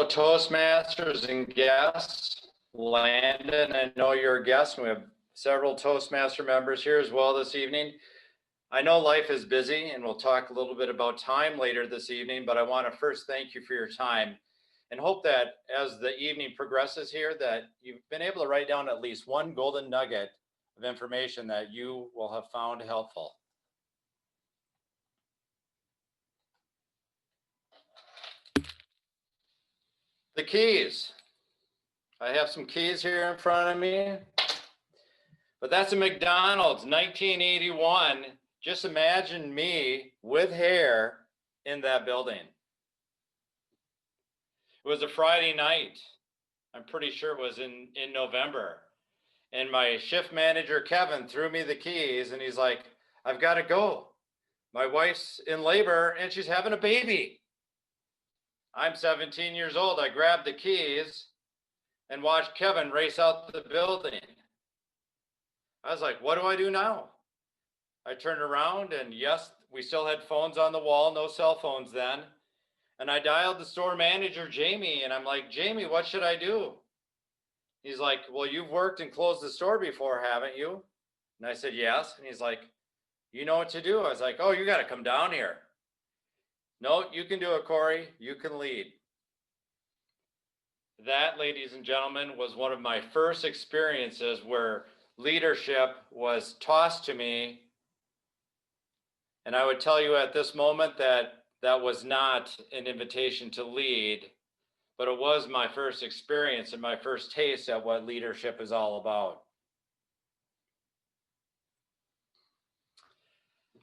fellow Toastmasters and guests. Landon, I know you're a guest. We have several Toastmaster members here as well this evening. I know life is busy, and we'll talk a little bit about time later this evening, but I want to first thank you for your time and hope that as the evening progresses here, that you've been able to write down at least one golden nugget of information that you will have found helpful. The keys. I have some keys here in front of me, but that's a McDonald's, 1981. Just imagine me with hair in that building. It was a Friday night. I'm pretty sure it was in November. And my shift manager, Kevin, threw me the keys and he's like, I've got to go. My wife's in labor and she's having a baby. I'm 17 years old. I grabbed the keys and watched Kevin race out the building. I was like, what do I do now? I turned around and yes, we still had phones on the wall, no cell phones then. And I dialed the store manager, Jamie, and I'm like, Jamie, what should I do? He's like, well, you've worked and closed the store before, haven't you? And I said, yes. And he's like, you know what to do? I was like, oh, you got to come down here. No, you can do it, Cory. You can lead. That, ladies and gentlemen, was one of my first experiences where leadership was tossed to me. And I would tell you at this moment that that was not an invitation to lead, but it was my first experience and my first taste at what leadership is all about.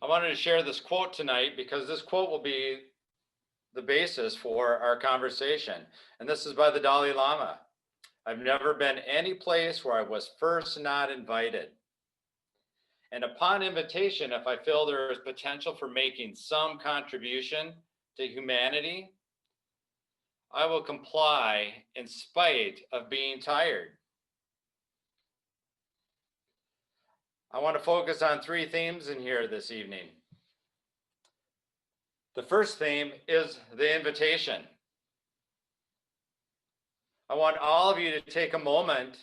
I wanted to share this quote tonight because this quote will be the basis for our conversation. And this is by the Dalai Lama. I've never been any place where I was first not invited. And upon invitation, if I feel there is potential for making some contribution to humanity, I will comply in spite of being tired. I want to focus on three themes in here this evening. The first theme is the invitation. I want all of you to take a moment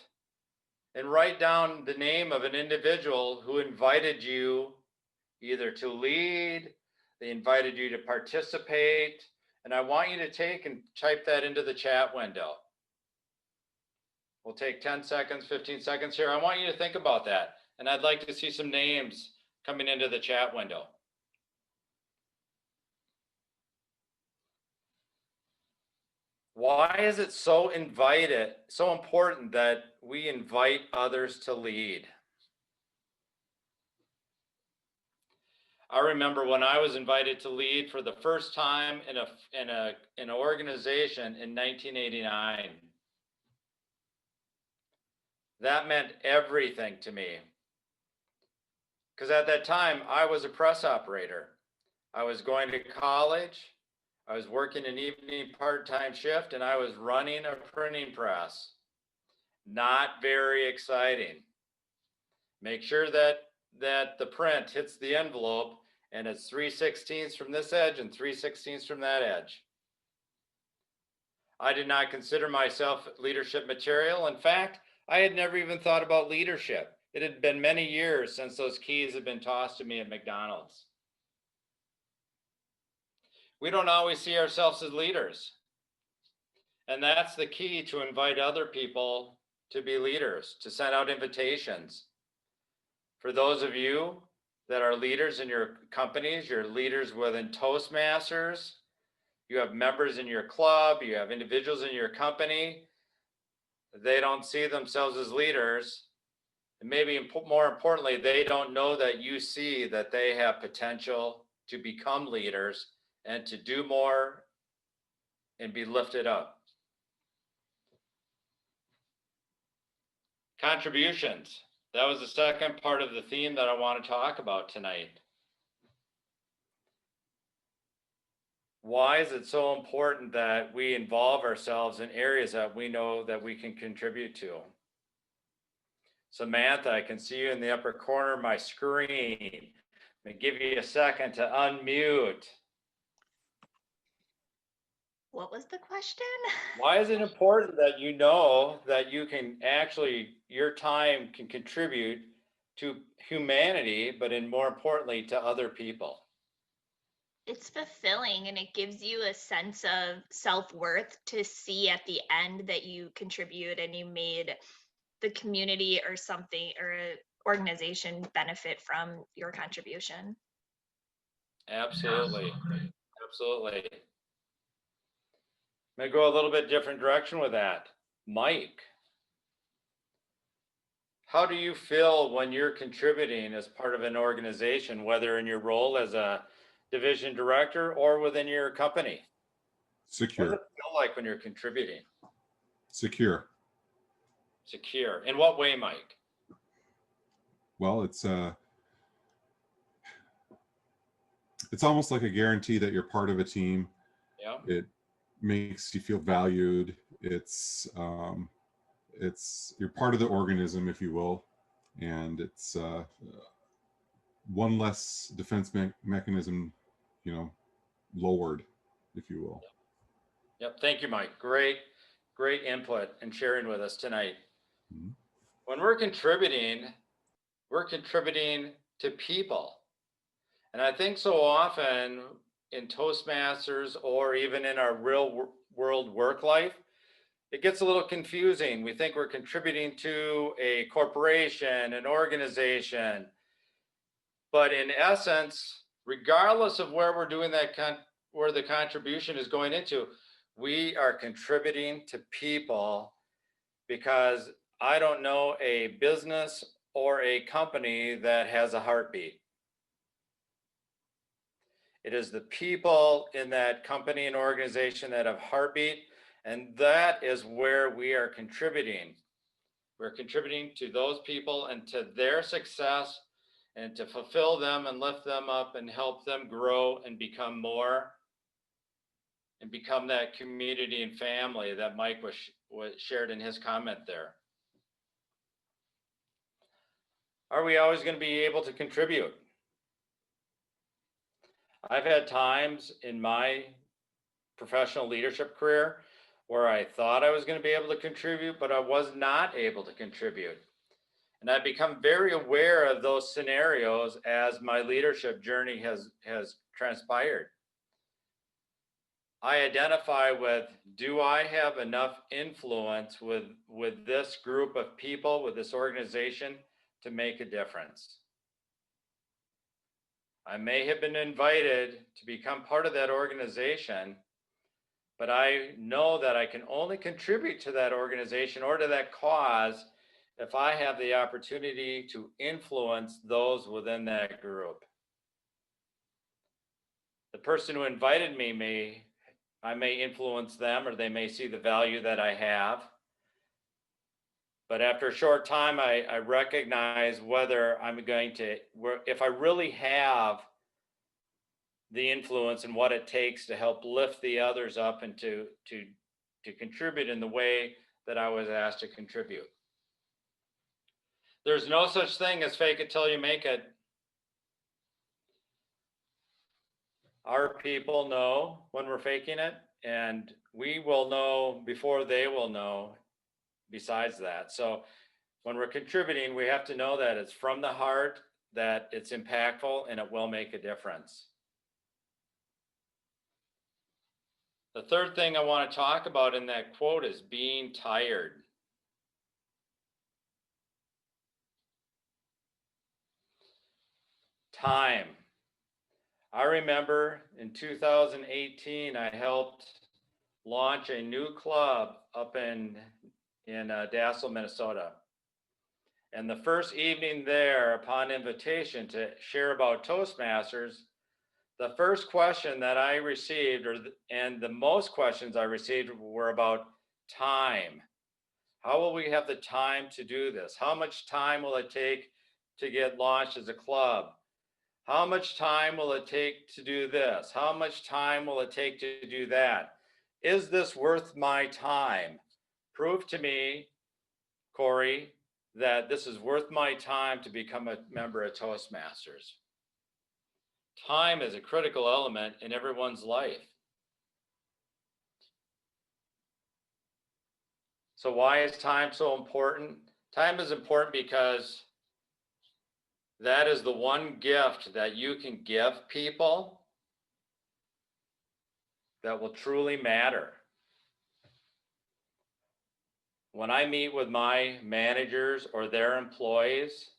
and write down the name of an individual who invited you either to lead, they invited you to participate, and I want you to take and type that into the chat window. We'll take 10 seconds, 15 seconds here. I want you to think about that. And I'd like to see some names coming into the chat window. Why is it so important that we invite others to lead? I remember when I was invited to lead for the first time in an organization in 1989. That meant everything to me. Because at that time, I was a press operator. I was going to college. I was working an evening part-time shift, and I was running a printing press. Not very exciting. Make sure that the print hits the envelope and it's 3/16 from this edge and 3/16 from that edge. I did not consider myself leadership material. In fact, I had never even thought about leadership. It had been many years since those keys had been tossed to me at McDonald's. We don't always see ourselves as leaders. And that's the key to invite other people to be leaders, to send out invitations. For those of you that are leaders in your companies, you're leaders within Toastmasters, you have members in your club, you have individuals in your company, they don't see themselves as leaders. And maybe more importantly, they don't know that you see that they have potential to become leaders and to do more and be lifted up. Contributions. That was the second part of the theme that I want to talk about tonight. Why is it so important that we involve ourselves in areas that we know that we can contribute to? Samantha, I can see you in the upper corner of my screen. Let me give you a second to unmute. What was the question? Why is it important that you know that you can actually, your time can contribute to humanity, but in more importantly, to other people? It's fulfilling and it gives you a sense of self-worth to see at the end that you contribute and you made the community or something or a organization benefit from your contribution. Absolutely. Absolutely. I'm going to go a little bit different direction with that. Mike, how do you feel when you're contributing as part of an organization, whether in your role as a division director or within your company? What does it Secure. feel like when you're contributing? Secure. Secure. In what way, Mike? Well, it's almost like a guarantee that you're part of a team. Yeah. It makes you feel valued. You're part of the organism, if you will, and it's one less defense mechanism, you know, lowered, if you will. Yep. Thank you, Mike. Great input and sharing with us tonight. Mm-hmm. When we're contributing to people. And I think so often in Toastmasters or even in our real world work life, it gets a little confusing. We think we're contributing to a corporation, an organization, but in essence, regardless of where we're doing that, where the contribution is going into, we are contributing to people, because I don't know a business or a company that has a heartbeat. It is the people in that company and organization that have heartbeat, and that is where we are contributing. We're contributing to those people and to their success, and to fulfill them and lift them up and help them grow and become more, and become that community and family that Mike was shared in his comment there. Are we always going to be able to contribute? I've had times in my professional leadership career where I thought I was going to be able to contribute, but I was not able to contribute. And I've become very aware of those scenarios as my leadership journey has transpired. I identify with, do I have enough influence with this group of people, with this organization, to make a difference? I may have been invited to become part of that organization, but I know that I can only contribute to that organization or to that cause if I have the opportunity to influence those within that group. The person who invited me I may influence them, or they may see the value that I have. But after a short time, I recognize whether I'm going to, if I really have the influence and what it takes to help lift the others up and to contribute in the way that I was asked to contribute. There's no such thing as fake it till you make it. Our people know when we're faking it, and we will know before they will know besides that. So when we're contributing, we have to know that it's from the heart, that it's impactful, and it will make a difference. The third thing I want to talk about in that quote is being tired. Time. I remember in 2018, I helped launch a new club up in Dassel, Minnesota. And the first evening there, upon invitation to share about Toastmasters, the first question that I received, and the most questions I received, were about time. How will we have the time to do this? How much time will it take to get launched as a club? How much time will it take to do this? How much time will it take to do that? Is this worth my time? Prove to me, Cory, that this is worth my time to become a member of Toastmasters. Time is a critical element in everyone's life. So why is time so important? Time is important because that is the one gift that you can give people that will truly matter. When I meet with my managers or their employees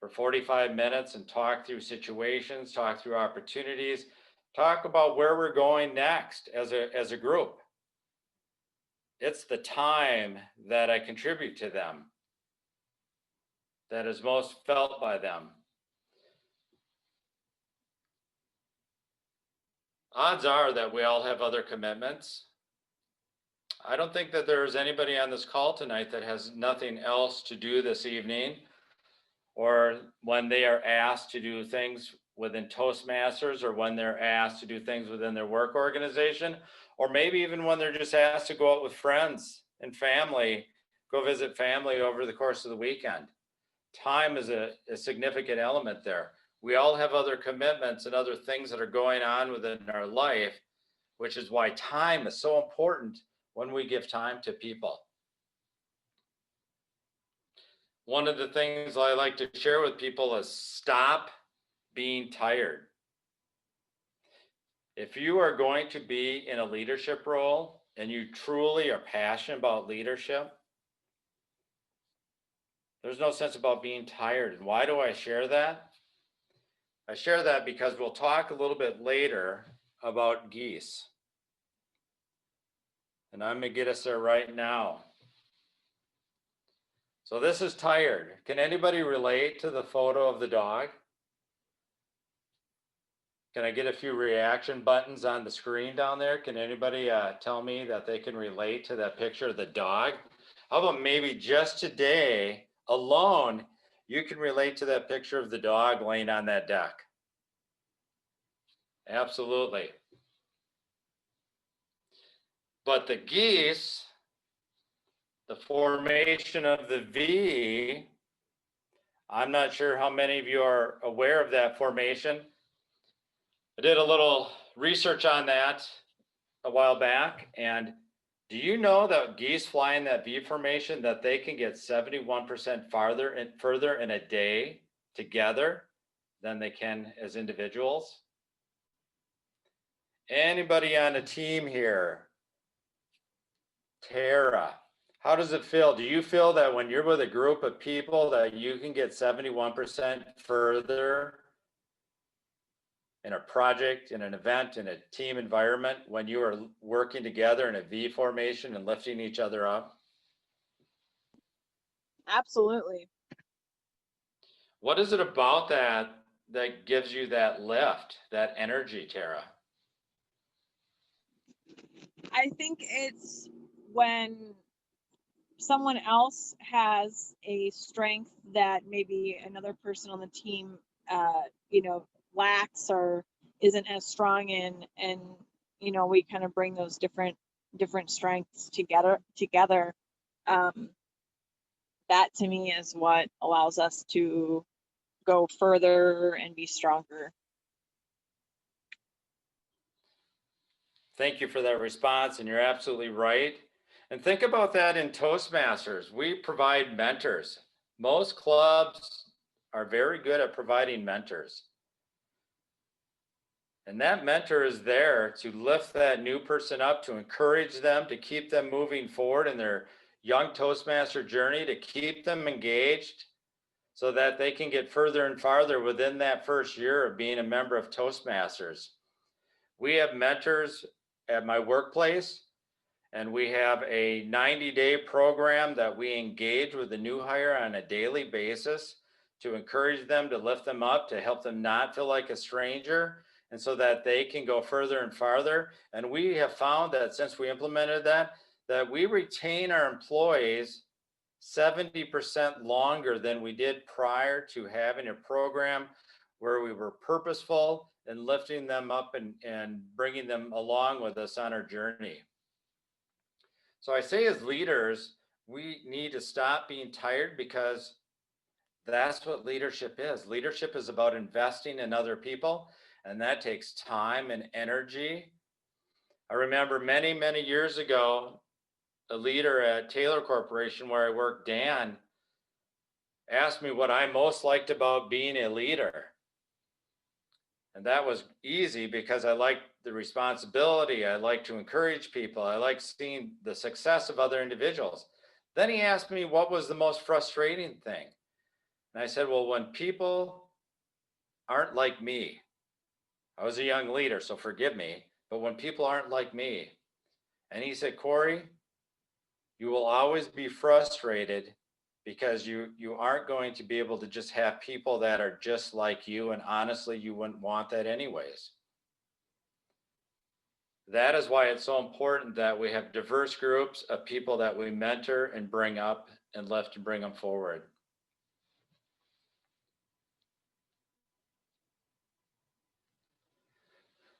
for 45 minutes and talk through situations, talk through opportunities, talk about where we're going next as a group, it's the time that I contribute to them that is most felt by them. Odds are that we all have other commitments. I don't think that there's anybody on this call tonight that has nothing else to do this evening, or when they are asked to do things within Toastmasters, or when they're asked to do things within their work organization, or maybe even when they're just asked to go out with friends and family, go visit family over the course of the weekend. Time is a significant element there. We all have other commitments and other things that are going on within our life, which is why time is so important when we give time to people. One of the things I like to share with people is stop being tired. If you are going to be in a leadership role and you truly are passionate about leadership, there's no sense about being tired. And why do I share that? I share that because we'll talk a little bit later about geese. And I'm going to get us there right now. So this is tired. Can anybody relate to the photo of the dog? Can I get a few reaction buttons on the screen down there? Can anybody tell me that they can relate to that picture of the dog? How about maybe just today alone, you can relate to that picture of the dog laying on that deck? Absolutely. But the geese, the formation of the V, I'm not sure how many of you are aware of that formation. I did a little research on that a while back, and do you know that geese fly in that V formation that they can get 71% further in a day together than they can as individuals? Anybody on a team here? Tara, how does it feel? Do you feel that when you're with a group of people that you can get 71% further in a project, in an event, in a team environment when you are working together in a V formation and lifting each other up? Absolutely. What is it about that that gives you that lift, that energy, Tara? I think it's when someone else has a strength that maybe another person on the team, lacks or isn't as strong in, and we kind of bring those different strengths together. That to me is what allows us to go further and be stronger. Thank you for that response, and you're absolutely right. And think about that in Toastmasters. We provide mentors. Most clubs are very good at providing mentors. And that mentor is there to lift that new person up, to encourage them, to keep them moving forward in their young Toastmaster journey, to keep them engaged so that they can get further and farther within that first year of being a member of Toastmasters. We have mentors at my workplace, and we have a 90-day program that we engage with the new hire on a daily basis to encourage them, to lift them up, to help them not feel like a stranger, and so that they can go further and farther. And we have found that since we implemented that we retain our employees 70% longer than we did prior to having a program where we were purposeful in lifting them up and bringing them along with us on our journey. So I say as leaders, we need to stop being tired, because that's what leadership is. Leadership is about investing in other people, and that takes time and energy. I remember many, many years ago, a leader at Taylor Corporation where I work, Dan, asked me what I most liked about being a leader. And that was easy because I like the responsibility. I like to encourage people. I like seeing the success of other individuals. Then he asked me what was the most frustrating thing. And I said, well, when people aren't like me, I was a young leader, so forgive me, but when people aren't like me, and he said, Cory, you will always be frustrated because you aren't going to be able to just have people that are just like you, and honestly, you wouldn't want that anyways. That is why it's so important that we have diverse groups of people that we mentor and bring up and love to bring them forward.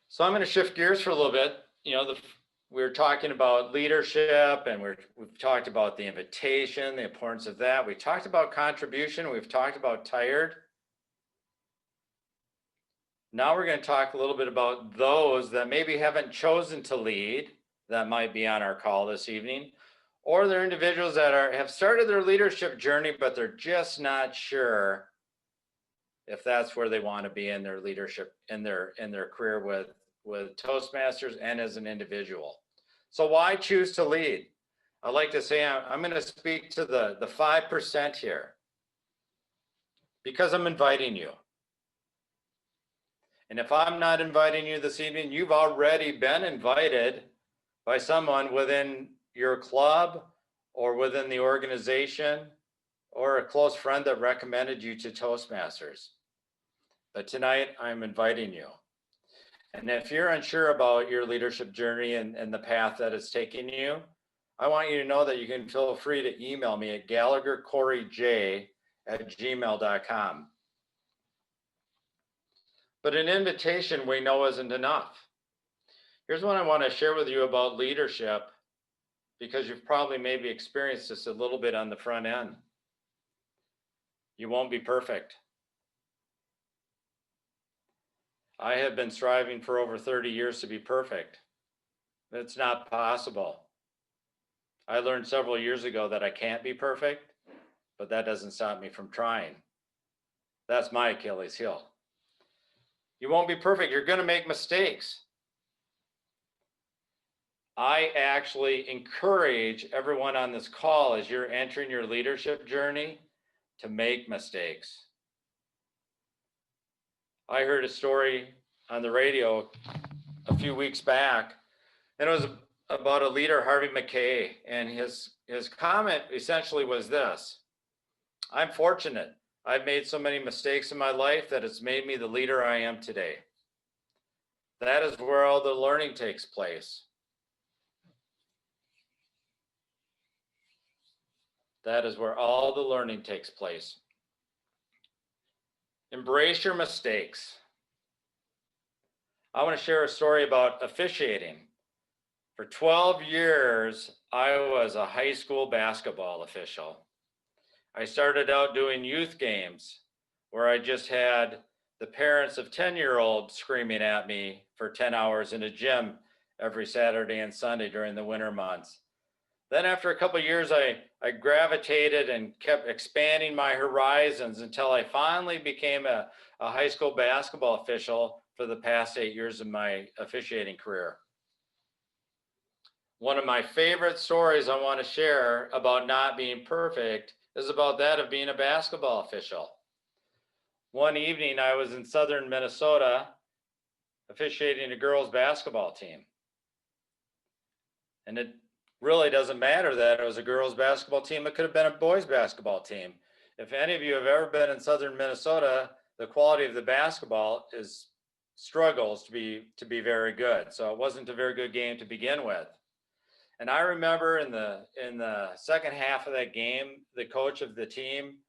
So I'm going to shift gears for a little bit. We're talking about leadership, and we've talked about the invitation, the importance of that. We talked about contribution. We've talked about tired. Now we're going to talk a little bit about those that maybe haven't chosen to lead that might be on our call this evening, or they're individuals that have started their leadership journey, but they're just not sure if that's where they want to be in their leadership, in their career with Toastmasters and as an individual. So why choose to lead? I like to say I'm going to speak to the 5% here because I'm inviting you. And if I'm not inviting you this evening, you've already been invited by someone within your club or within the organization or a close friend that recommended you to Toastmasters. But tonight I'm inviting you. And if you're unsure about your leadership journey and the path that it's taking you, I want you to know that you can feel free to email me at gallaghercoryj@gmail.com. But an invitation we know isn't enough. Here's what I want to share with you about leadership, because you've probably maybe experienced this a little bit on the front end. You won't be perfect. I have been striving for over 30 years to be perfect. It's not possible. I learned several years ago that I can't be perfect, but that doesn't stop me from trying. That's my Achilles heel. You won't be perfect. You're going to make mistakes. I actually encourage everyone on this call, as you're entering your leadership journey, to make mistakes. I heard a story on the radio a few weeks back, and it was about a leader, Harvey McKay, and his comment essentially was this: I'm fortunate. I've made so many mistakes in my life that it's made me the leader I am today. That is where all the learning takes place. That is where all the learning takes place. Embrace your mistakes. I want to share a story about officiating. For 12 years, I was a high school basketball official. I started out doing youth games where I just had the parents of 10-year-olds screaming at me for 10 hours in a gym every Saturday and Sunday during the winter months. Then after a couple of years, I gravitated and kept expanding my horizons until I finally became a high school basketball official for the past 8 years of my officiating career. One of my favorite stories I want to share about not being perfect is about that of being a basketball official. One evening, I was in southern Minnesota officiating a girls' basketball team. And it really doesn't matter that it was a girls' basketball team. It could have been a boys' basketball team. If any of you have ever been in southern Minnesota, the quality of the basketball struggles to be very good. So it wasn't a very good game to begin with. And I remember in the second half of that game, the coach of the team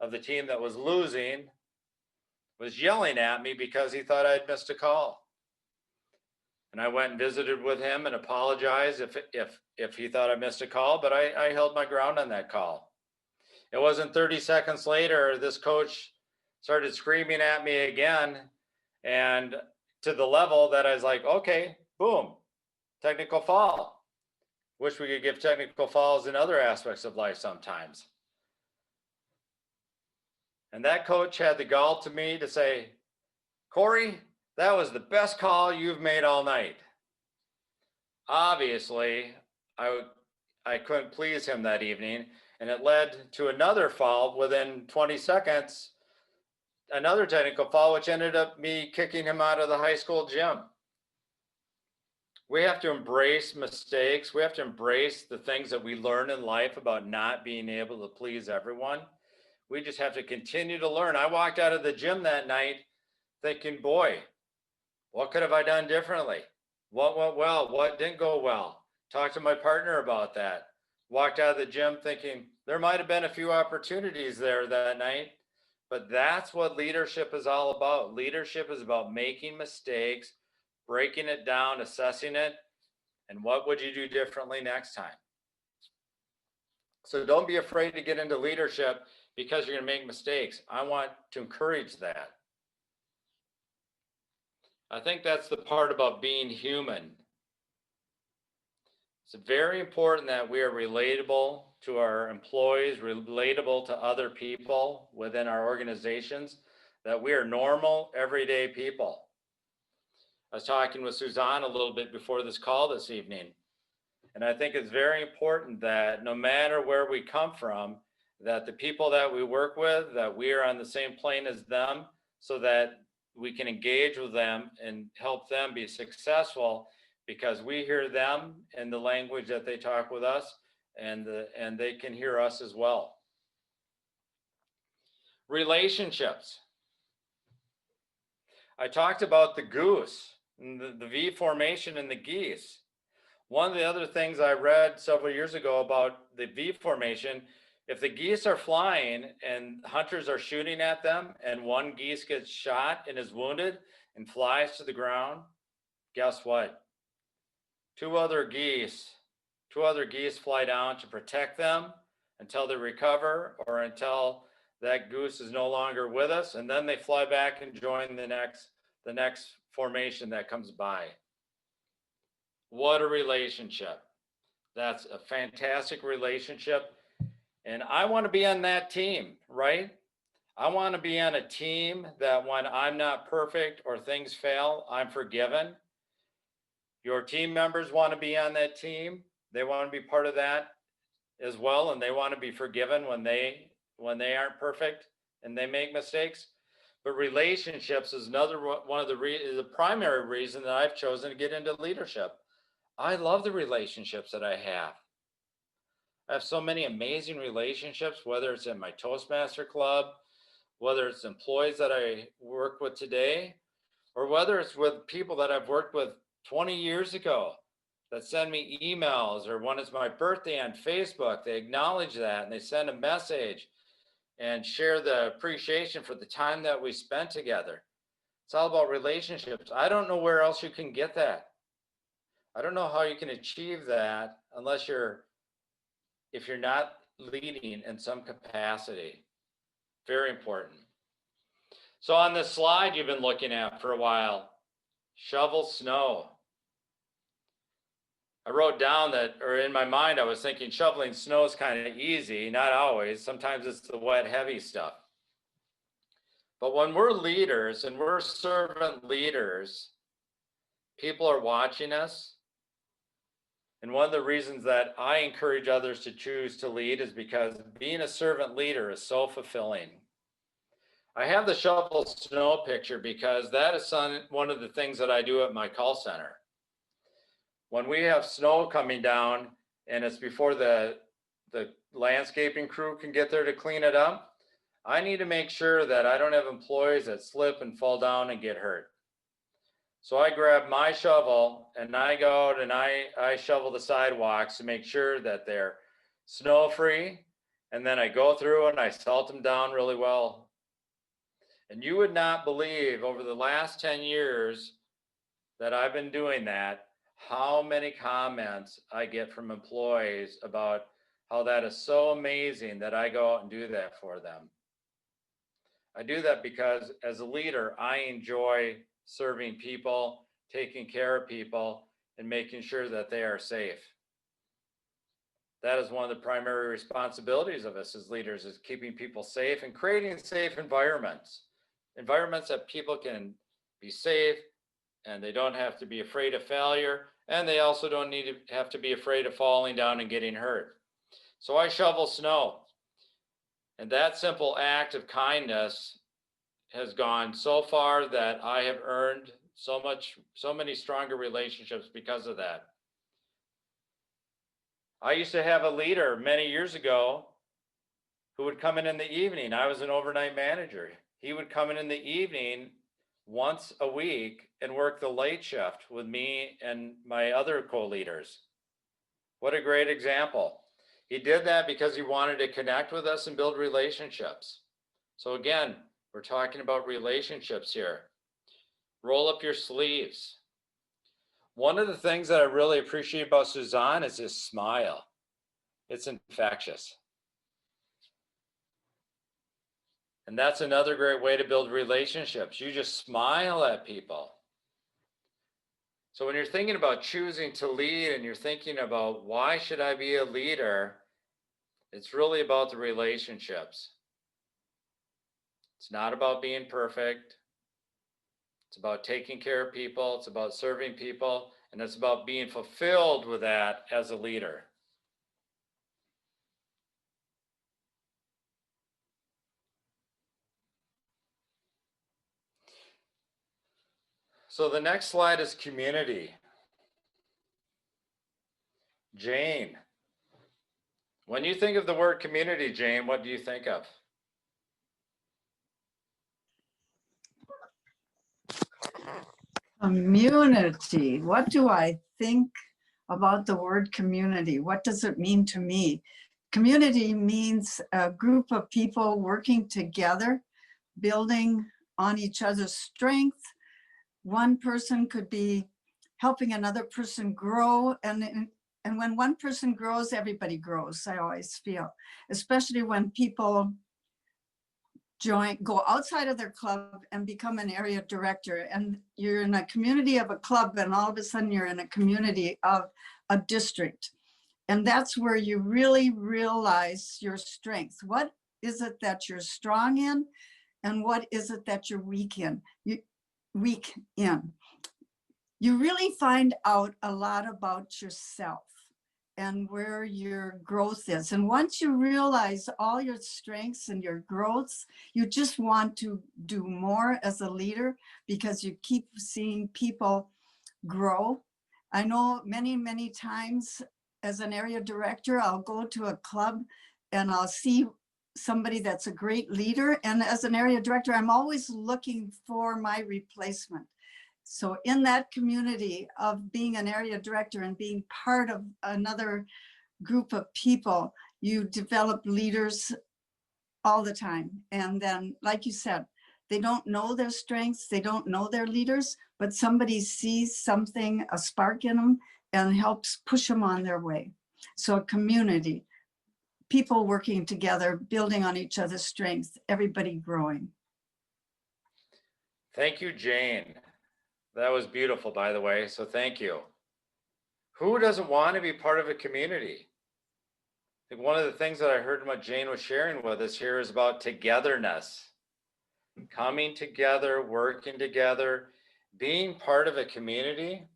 that was losing was yelling at me because he thought I'd missed a call. And I went and visited with him and apologized if he thought I missed a call, but I held my ground on that call. It wasn't 30 seconds later, this coach started screaming at me again, and to the level that I was like, okay, boom, technical foul. Wish we could give technical falls in other aspects of life sometimes. And that coach had the gall to me to say, Cory, that was the best call you've made all night. Obviously, I couldn't please him that evening, and it led to another fall within 20 seconds, another technical fall, which ended up me kicking him out of the high school gym. We have to embrace mistakes. We have to embrace the things that we learn in life about not being able to please everyone. We just have to continue to learn. I walked out of the gym that night thinking, boy, what could have I done differently? What went well? What didn't go well? Talked to my partner about that. Walked out of the gym thinking there might have been a few opportunities there that night, but that's what leadership is all about. Leadership is about making mistakes, breaking it down, assessing it, and what would you do differently next time? So don't be afraid to get into leadership because you're going to make mistakes. I want to encourage that. I think that's the part about being human. It's very important that we are relatable to our employees, relatable to other people within our organizations, that we are normal, everyday people. I was talking with Suzanne a little bit before this call this evening, and I think it's very important that no matter where we come from, that the people that we work with, that we are on the same plane as them, so that we can engage with them and help them be successful, because we hear them in the language that they talk with us, and they can hear us as well. Relationships. I talked about the goose, and the V formation and the geese. One of the other things I read several years ago about the V formation, if the geese are flying and hunters are shooting at them and one geese gets shot and is wounded and flies to the ground, guess what? Two other geese fly down to protect them until they recover or until that goose is no longer with us, and then they fly back and join the next formation that comes by. What a relationship. That's a fantastic relationship. And I want to be on that team, right? I want to be on a team that when I'm not perfect or things fail, I'm forgiven. Your team members want to be on that team. They want to be part of that as well, and they want to be forgiven when they aren't perfect and they make mistakes. But relationships is another one of the primary reason that I've chosen to get into leadership. I love the relationships that I have. I have so many amazing relationships, whether it's in my Toastmaster club, whether it's employees that I work with today, or whether it's with people that I've worked with 20 years ago that send me emails, or when it's my birthday on Facebook, they acknowledge that and they send a message and share the appreciation for the time that we spent together. It's all about relationships. I don't know where else you can get that. I don't know how you can achieve that unless if you're not leading in some capacity. Very important. So on this slide you've been looking at for a while, shovel snow. I wrote down that, or in my mind, I was thinking shoveling snow is kind of easy, not always. Sometimes it's the wet, heavy stuff. But when we're leaders and we're servant leaders, people are watching us. And one of the reasons that I encourage others to choose to lead is because being a servant leader is so fulfilling. I have the shovel snow picture because that is one of the things that I do at my call center. When we have snow coming down and it's before the landscaping crew can get there to clean it up, I need to make sure that I don't have employees that slip and fall down and get hurt. So I grab my shovel and I go out and I shovel the sidewalks to make sure that they're snow free. And then I go through and I salt them down really well. And you would not believe over the last 10 years that I've been doing that, how many comments I get from employees about how that is so amazing that I go out and do that for them. I do that because as a leader, I enjoy serving people, taking care of people, and making sure that they are safe. that is one of the primary responsibilities of us as leaders, is keeping people safe and creating safe environments that people can be safe, and they don't have to be afraid of failure, and they also don't need to have to be afraid of falling down and getting hurt. So I shovel snow, and that simple act of kindness has gone so far that I have earned so many stronger relationships because of that. I used to have a leader many years ago who would come in the evening. I was an overnight manager. He would come in the evening once a week and work the late shift with me and my other co-leaders. What a great example. He did that because he wanted to connect with us and build relationships. So again, we're talking about relationships here. Roll up your sleeves. One of the things that I really appreciate about Suzanne is his smile. It's infectious. And that's another great way to build relationships. You just smile at people. So when you're thinking about choosing to lead and you're thinking about why should I be a leader, it's really about the relationships. It's not about being perfect. It's about taking care of people. It's about serving people. And it's about being fulfilled with that as a leader. So the next slide is community. Jane. When you think of the word community, Jane, what do you think of? Community. What do I think about the word community? What does it mean to me? Community means a group of people working together, building on each other's strength. One person could be helping another person grow, and when one person grows, everybody grows, I always feel, especially when people go outside of their club and become an area director, and you're in a community of a club, and all of a sudden you're in a community of a district. And that's where you really realize your strength. What is it that you're strong in, and what is it that you're weak in? You really find out a lot about yourself and where your growth is. And once you realize all your strengths and your growths, you just want to do more as a leader because you keep seeing people grow. I know many times as an area director, I'll go to a club and I'll see somebody that's a great leader. And as an area director, I'm always looking for my replacement. So in that community of being an area director and being part of another group of people, you develop leaders all the time. And then, like you said, they don't know their strengths, they don't know their leaders, but somebody sees something, a spark in them, and helps push them on their way. So a community, people working together, building on each other's strengths, everybody growing. Thank you, Jane. That was beautiful, by the way, so thank you. Who doesn't want to be part of a community? I think one of the things that I heard what Jane was sharing with us here is about togetherness. Coming together, working together, being part of a community.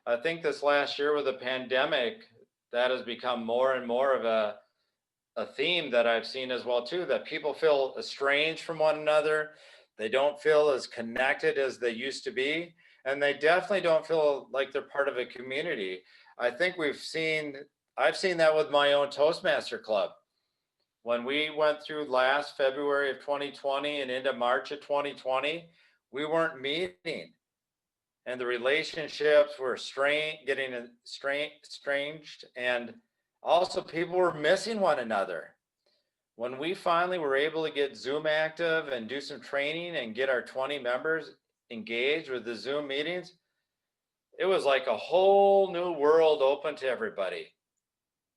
I think this last year with the pandemic, that has become more and more of a theme that I've seen as well too, that people feel estranged from one another. They don't feel as connected as they used to be, and they definitely don't feel like they're part of a community. I think I've seen that with my own Toastmaster Club. When we went through last February of 2020 and into March of 2020, we weren't meeting, and the relationships were getting estranged, and also people were missing one another. When we finally were able to get Zoom active and do some training and get our 20 members engaged with the Zoom meetings, it was like a whole new world open to everybody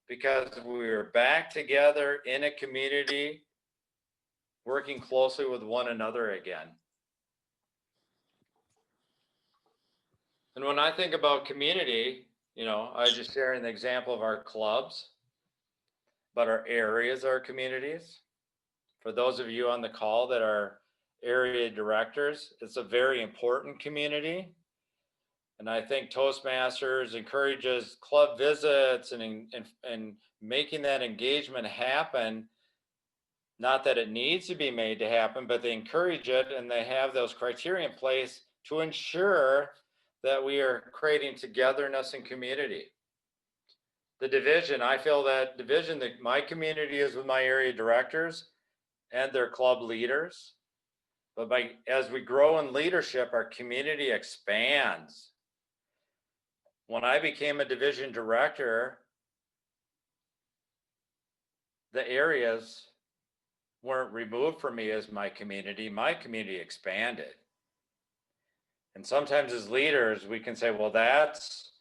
because we were back together in a community, working closely with one another again. And when I think about community, I was just sharing the example of our clubs. but our areas are communities. For those of you on the call that are area directors, it's a very important community. And I think Toastmasters encourages club visits and making that engagement happen. Not that it needs to be made to happen, but they encourage it, and they have those criteria in place to ensure that we are creating togetherness and community. The division, I feel that division, that my community is with my area directors and their club leaders. But as we grow in leadership, our community expands. When I became a division director, the areas weren't removed from me as my community expanded. And sometimes as leaders, we can say, well, that's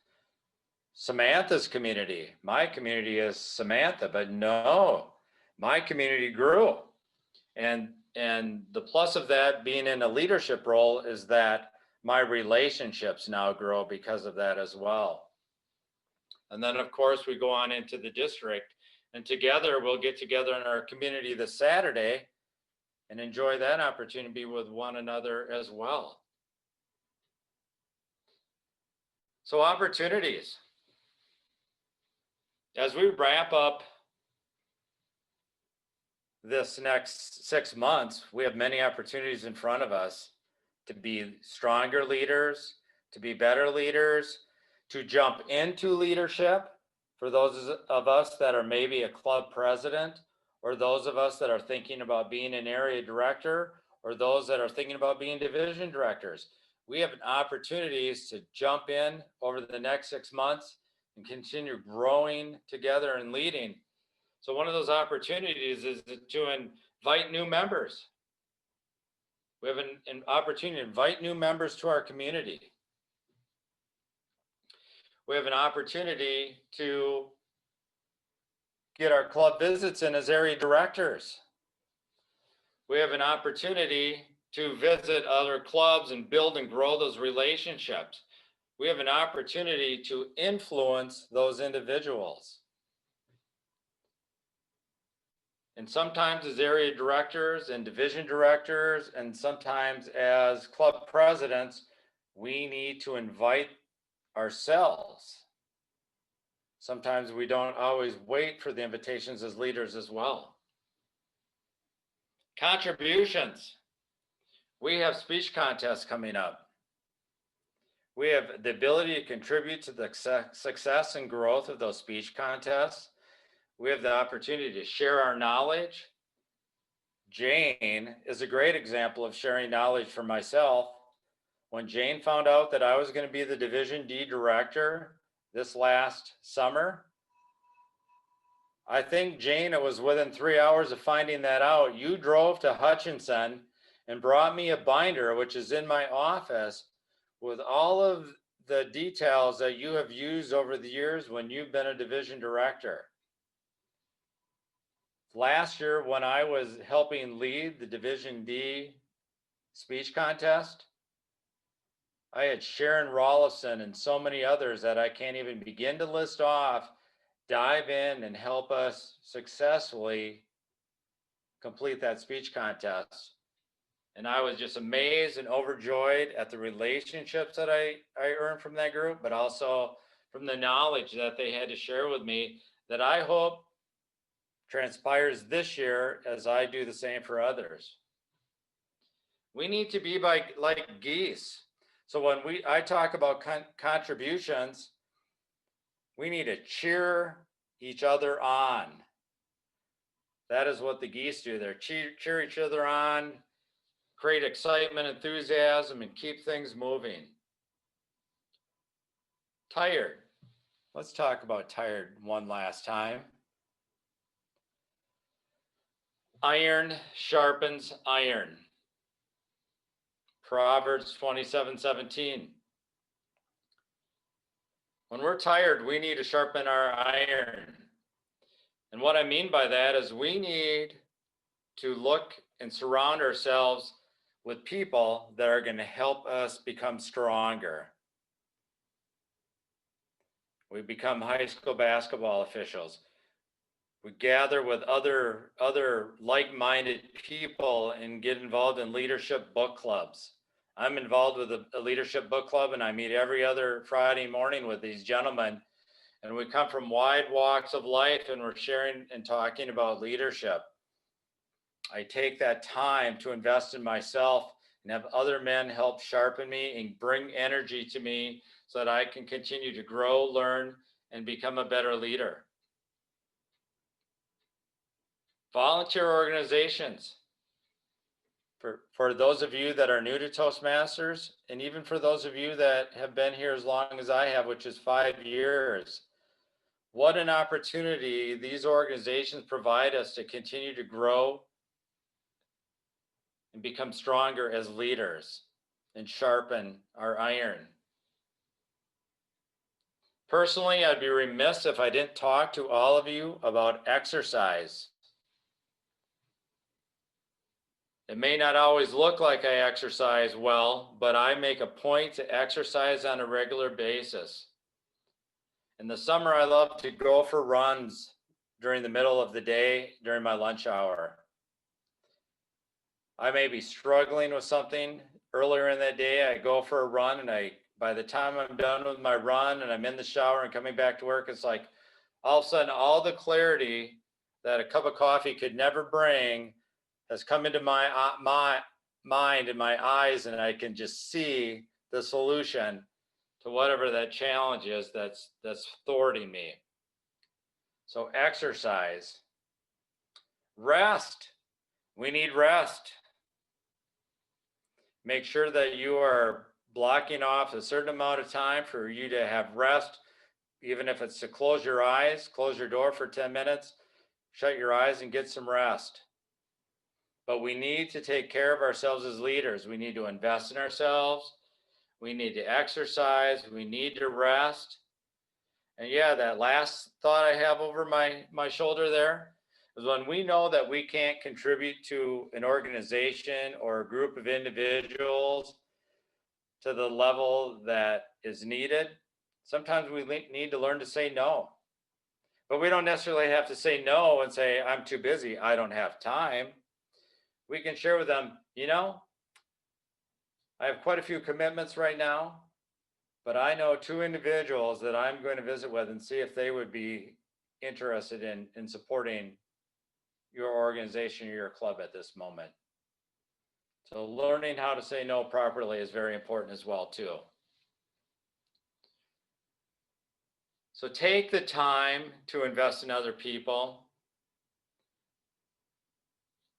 Samantha's community. My community is Samantha, but no, my community grew. And the plus of that being in a leadership role is that my relationships now grow because of that as well. And then of course we go on into the district, and together we'll get together in our community this Saturday and enjoy that opportunity with one another as well. So opportunities. As we wrap up this next 6 months, we have many opportunities in front of us to be stronger leaders, to be better leaders, to jump into leadership for those of us that are maybe a club president, or those of us that are thinking about being an area director, or those that are thinking about being division directors. We have opportunities to jump in over the next 6 months and continue growing together and leading. So one of those opportunities is to invite new members. We have an opportunity to invite new members to our community. We have an opportunity to get our club visits in as area directors. We have an opportunity to visit other clubs and build and grow those relationships. We have an opportunity to influence those individuals. And sometimes as area directors and division directors, and sometimes as club presidents, we need to invite ourselves. Sometimes we don't always wait for the invitations as leaders as well. Contributions. We have speech contests coming up. We have the ability to contribute to the success and growth of those speech contests. We have the opportunity to share our knowledge. Jane is a great example of sharing knowledge for myself. When Jane found out that I was going to be the Division D director this last summer, I think, Jane, it was within 3 hours of finding that out, you drove to Hutchinson and brought me a binder, which is in my office, with all of the details that you have used over the years when you've been a division director. Last year, when I was helping lead the Division D speech contest, I had Sharon Rollison and so many others that I can't even begin to list off, dive in and help us successfully complete that speech contest. And I was just amazed and overjoyed at the relationships that I earned from that group, but also from the knowledge that they had to share with me that I hope transpires this year as I do the same for others. We need to be like geese. So when I talk about contributions, we need to cheer each other on. That is what the geese do. They cheer each other on, create excitement, enthusiasm, and keep things moving. Tired. Let's talk about tired one last time. Iron sharpens iron. Proverbs 27:17. When we're tired, we need to sharpen our iron. And what I mean by that is we need to look and surround ourselves with people that are going to help us become stronger. We become high school basketball officials. We gather with other like-minded people and get involved in leadership book clubs. I'm involved with a leadership book club, and I meet every other Friday morning with these gentlemen, and we come from wide walks of life, and we're sharing and talking about leadership. I take that time to invest in myself and have other men help sharpen me and bring energy to me so that I can continue to grow, learn, and become a better leader. Volunteer organizations. For those of you that are new to Toastmasters, and even for those of you that have been here as long as I have, which is 5 years, what an opportunity these organizations provide us to continue to grow and become stronger as leaders and sharpen our iron. Personally, I'd be remiss if I didn't talk to all of you about exercise. It may not always look like I exercise well, but I make a point to exercise on a regular basis. In the summer, I love to go for runs during the middle of the day, during my lunch hour. I may be struggling with something earlier in that day. I go for a run, and by the time I'm done with my run and I'm in the shower and coming back to work, it's like all of a sudden all the clarity that a cup of coffee could never bring has come into my mind and my eyes, and I can just see the solution to whatever that challenge is that's thwarting me. So exercise. Rest. We need rest. Make sure that you are blocking off a certain amount of time for you to have rest, even if it's to close your eyes, close your door for 10 minutes, shut your eyes and get some rest. But we need to take care of ourselves as leaders. We need to invest in ourselves. We need to exercise. We need to rest. And yeah, that last thought I have over my shoulder there is when we know that we can't contribute to an organization or a group of individuals to the level that is needed, sometimes we need to learn to say no. But we don't necessarily have to say no and say, I'm too busy, I don't have time. We can share with them, I have quite a few commitments right now, but I know 2 individuals that I'm going to visit with and see if they would be interested in supporting your organization or your club at this moment. So learning how to say no properly is very important as well too. So take the time to invest in other people.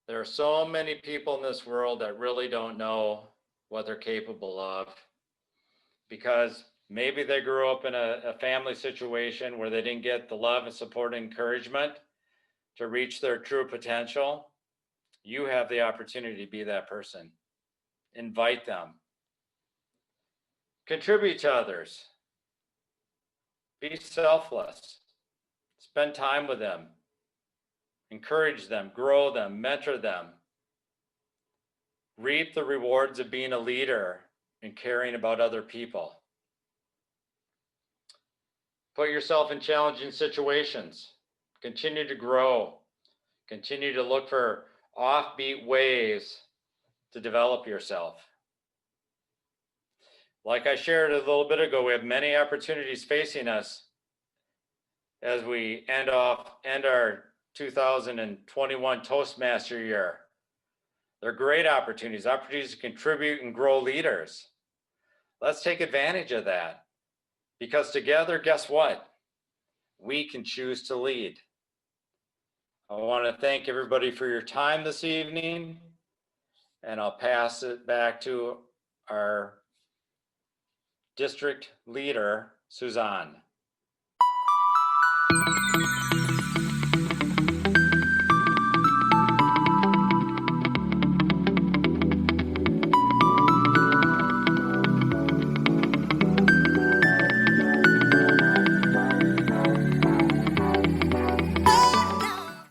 There are so many people in this world that really don't know what they're capable of, because maybe they grew up in a family situation where they didn't get the love and support and encouragement to reach their true potential. You have the opportunity to be that person. Invite them. Contribute to others. Be selfless. Spend time with them. Encourage them, grow them, mentor them. Reap the rewards of being a leader and caring about other people. Put yourself in challenging situations. Continue to grow. Continue to look for offbeat ways to develop yourself. Like I shared a little bit ago, we have many opportunities facing us as we end our 2021 Toastmaster year. They're great opportunities to contribute and grow leaders. Let's take advantage of that, because together, guess what? We can choose to lead. I want to thank everybody for your time this evening, and I'll pass it back to our district leader, Suzanne.